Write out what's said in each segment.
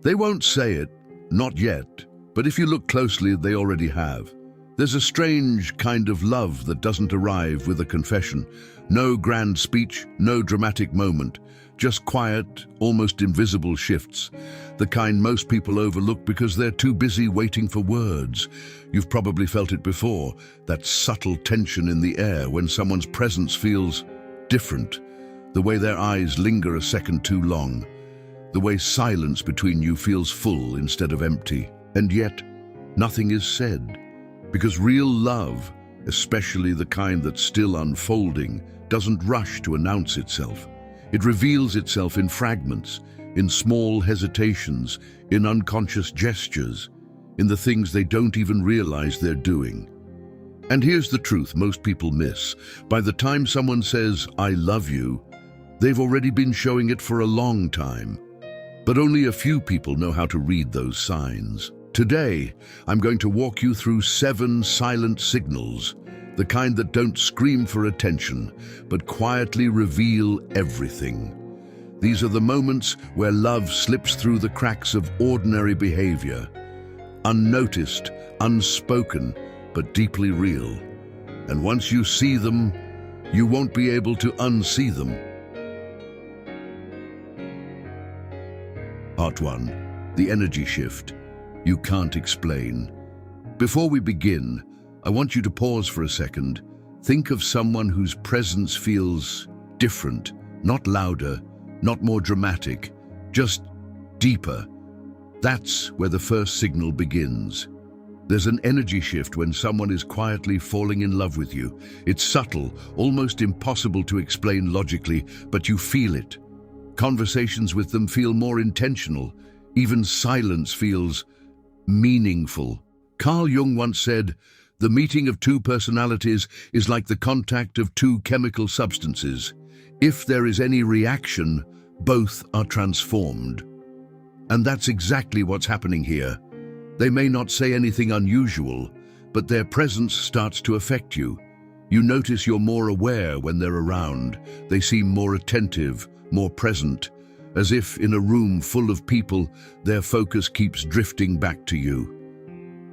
They won't say it, not yet, but if you look closely, they already have. There's a strange kind of love that doesn't arrive with a confession. No grand speech, no dramatic moment, just quiet, almost invisible shifts. The kind most people overlook because they're too busy waiting for words. You've probably felt it before, that subtle tension in the air when someone's presence feels different. The way their eyes linger a second too long. The way silence between you feels full instead of empty. And yet, nothing is said. Because real love, especially the kind that's still unfolding, doesn't rush to announce itself. It reveals itself in fragments, in small hesitations, in unconscious gestures, in the things they don't even realize they're doing. And here's the truth most people miss. By the time someone says, "I love you," they've already been showing it for a long time. But only a few people know how to read those signs. Today, I'm going to walk you through 7 silent signals, the kind that don't scream for attention, but quietly reveal everything. These are the moments where love slips through the cracks of ordinary behavior, unnoticed, unspoken, but deeply real. And once you see them, you won't be able to unsee them. Part 1. The energy shift. You can't explain. Before we begin, I want you to pause for a second. Think of someone whose presence feels different, not louder, not more dramatic, just deeper. That's where the first signal begins. There's an energy shift when someone is quietly falling in love with you. It's subtle, almost impossible to explain logically, but you feel it. Conversations with them feel more intentional. Even silence feels meaningful. Carl Jung once said, "The meeting of 2 personalities is like the contact of 2 chemical substances. If there is any reaction, both are transformed." And that's exactly what's happening here. They may not say anything unusual, but their presence starts to affect you. You notice you're more aware when they're around. They seem more attentive, more present. As if in a room full of people, their focus keeps drifting back to you.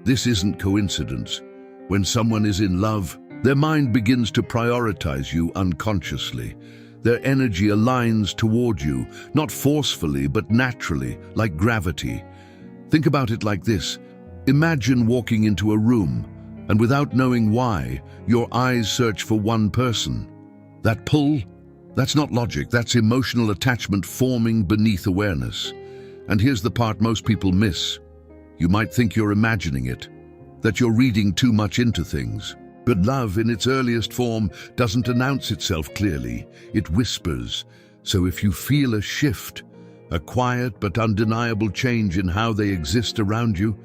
This isn't coincidence. When someone is in love, their mind begins to prioritize you unconsciously. Their energy aligns toward you, not forcefully, but naturally, like gravity. Think about it like this. Imagine walking into a room, and without knowing why, your eyes search for one person. That pull? That's not logic, that's emotional attachment forming beneath awareness. And here's the part most people miss. You might think you're imagining it, that you're reading too much into things. But love, in its earliest form, doesn't announce itself clearly. It whispers. So if you feel a shift, a quiet but undeniable change in how they exist around you,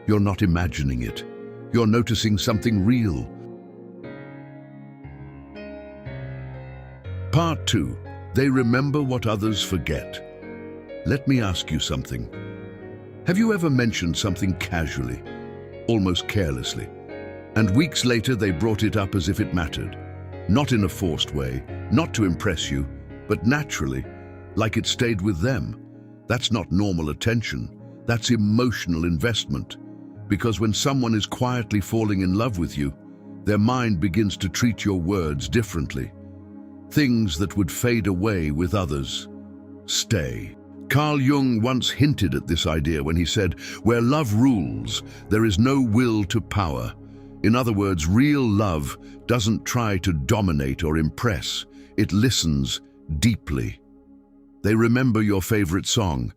you're not imagining it. You're noticing something real. Part 2. They remember what others forget. Let me ask you something. Have you ever mentioned something casually, almost carelessly, and weeks later they brought it up as if it mattered? Not in a forced way, not to impress you, but naturally, like it stayed with them. That's not normal attention. That's emotional investment. Because when someone is quietly falling in love with you, their mind begins to treat your words differently. Things that would fade away with others stay. Carl Jung once hinted at this idea when he said, "Where love rules, there is no will to power." In other words, real love doesn't try to dominate or impress. It listens deeply. They remember your favorite song,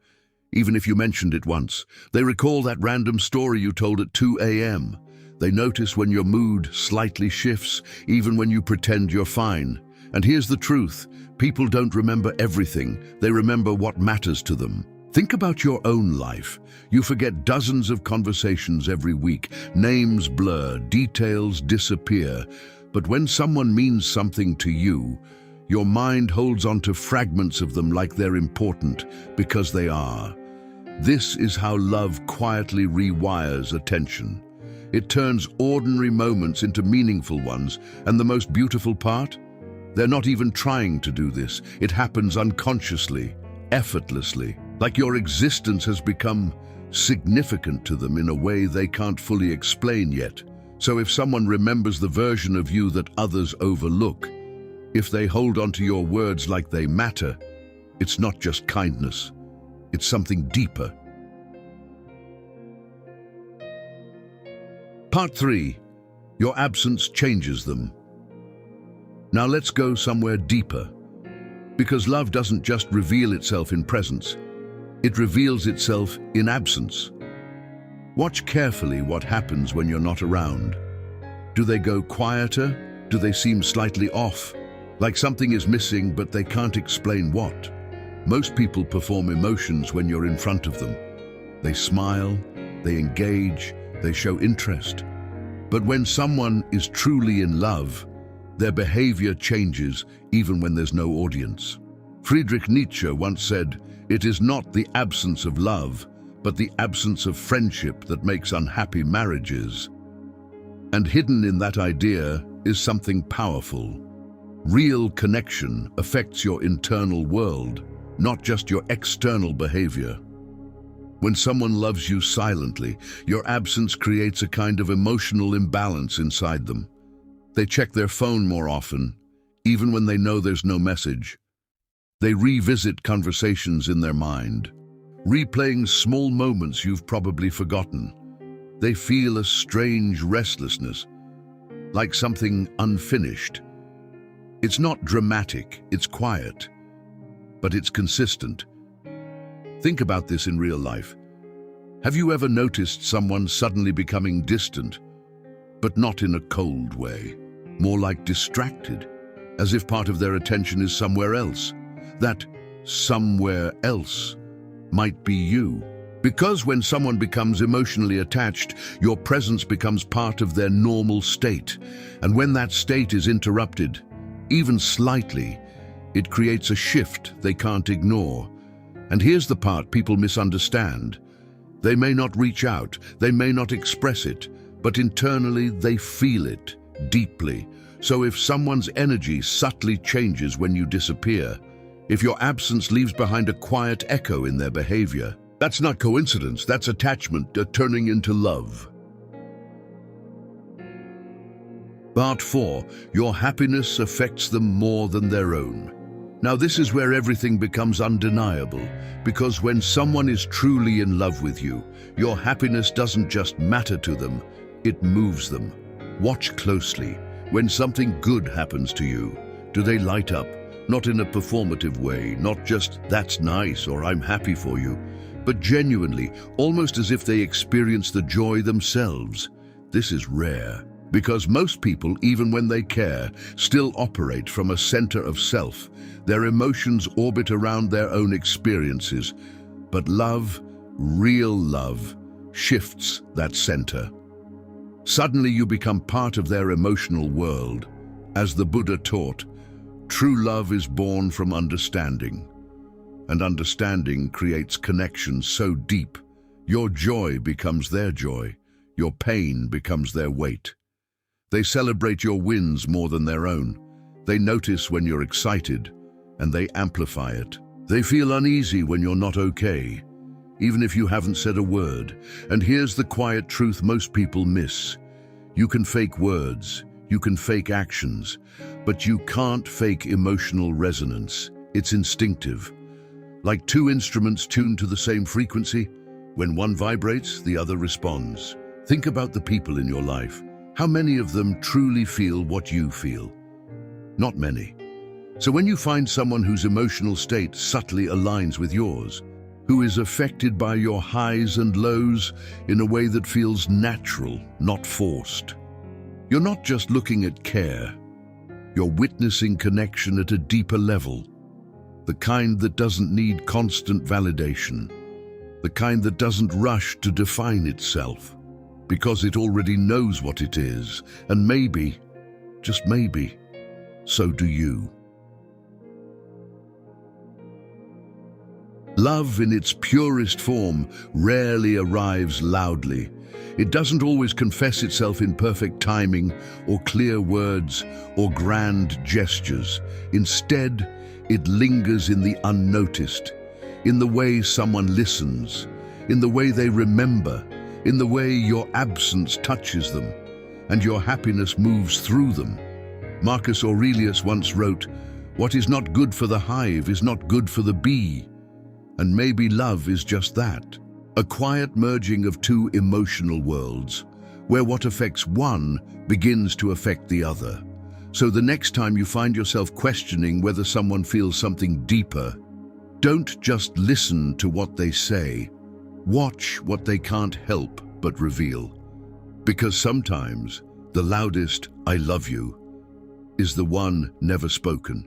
even if you mentioned it once. They recall that random story you told at 2 a.m. They notice when your mood slightly shifts, even when you pretend you're fine. And here's the truth. People don't remember everything. They remember what matters to them. Think about your own life. You forget dozens of conversations every week. Names blur, details disappear. But when someone means something to you, your mind holds on to fragments of them like they're important, because they are. This is how love quietly rewires attention. It turns ordinary moments into meaningful ones, and the most beautiful part? They're not even trying to do this. It happens unconsciously, effortlessly. like your existence has become significant to them in a way they can't fully explain yet. So if someone remembers the version of you that others overlook, if they hold on to your words like they matter, it's not just kindness, it's something deeper. Part 3. Your absence changes them. Now let's go somewhere deeper, because love doesn't just reveal itself in presence, it reveals itself in absence. Watch carefully what happens when you're not around. Do they go quieter? Do they seem slightly off? Like something is missing, but they can't explain what? Most people perform emotions when you're in front of them. They smile, they engage, they show interest. But when someone is truly in love, their behavior changes even when there's no audience. Friedrich Nietzsche once said, "It is not the absence of love, but the absence of friendship that makes unhappy marriages." And hidden in that idea is something powerful. Real connection affects your internal world, not just your external behavior. When someone loves you silently, your absence creates a kind of emotional imbalance inside them. They check their phone more often, even when they know there's no message. They revisit conversations in their mind, replaying small moments you've probably forgotten. They feel a strange restlessness, like something unfinished. It's not dramatic, it's quiet, but it's consistent. Think about this in real life. Have you ever noticed someone suddenly becoming distant, but not in a cold way, more like distracted, as if part of their attention is somewhere else? That somewhere else might be you. Because when someone becomes emotionally attached, your presence becomes part of their normal state. And when that state is interrupted, even slightly, it creates a shift they can't ignore. And here's the part people misunderstand. They may not reach out, they may not express it, but internally they feel it deeply. So if someone's energy subtly changes when you disappear, if your absence leaves behind a quiet echo in their behavior, that's not coincidence, that's attachment turning into love. Part 4. Your happiness affects them more than their own. Now this is where everything becomes undeniable, because when someone is truly in love with you, your happiness doesn't just matter to them, it moves them. Watch closely. When something good happens to you, do they light up? Not in a performative way, not just "that's nice" or "I'm happy for you," but genuinely, almost as if they experience the joy themselves. This is rare, because most people, even when they care, still operate from a center of self. Their emotions orbit around their own experiences. But love, real love, shifts that center. Suddenly you become part of their emotional world. As the Buddha taught, true love is born from understanding. And understanding creates connection so deep, your joy becomes their joy, your pain becomes their weight. They celebrate your wins more than their own. They notice when you're excited, and they amplify it. They feel uneasy when you're not okay, even if you haven't said a word. And here's the quiet truth most people miss. You can fake words, you can fake actions, but you can't fake emotional resonance. It's instinctive. Like two instruments tuned to the same frequency, when one vibrates, the other responds. Think about the people in your life. How many of them truly feel what you feel? Not many. So when you find someone whose emotional state subtly aligns with yours, who is affected by your highs and lows in a way that feels natural, not forced, you're not just looking at care, you're witnessing connection at a deeper level, the kind that doesn't need constant validation, the kind that doesn't rush to define itself, because it already knows what it is, and maybe, just maybe, so do you. Love in its purest form rarely arrives loudly. It doesn't always confess itself in perfect timing or clear words or grand gestures. Instead, it lingers in the unnoticed, in the way someone listens, in the way they remember, in the way your absence touches them, and your happiness moves through them. Marcus Aurelius once wrote, "What is not good for the hive is not good for the bee." And maybe love is just that, a quiet merging of two emotional worlds, where what affects one begins to affect the other. So the next time you find yourself questioning whether someone feels something deeper, don't just listen to what they say. Watch what they can't help but reveal. Because sometimes the loudest "I love you" is the one never spoken.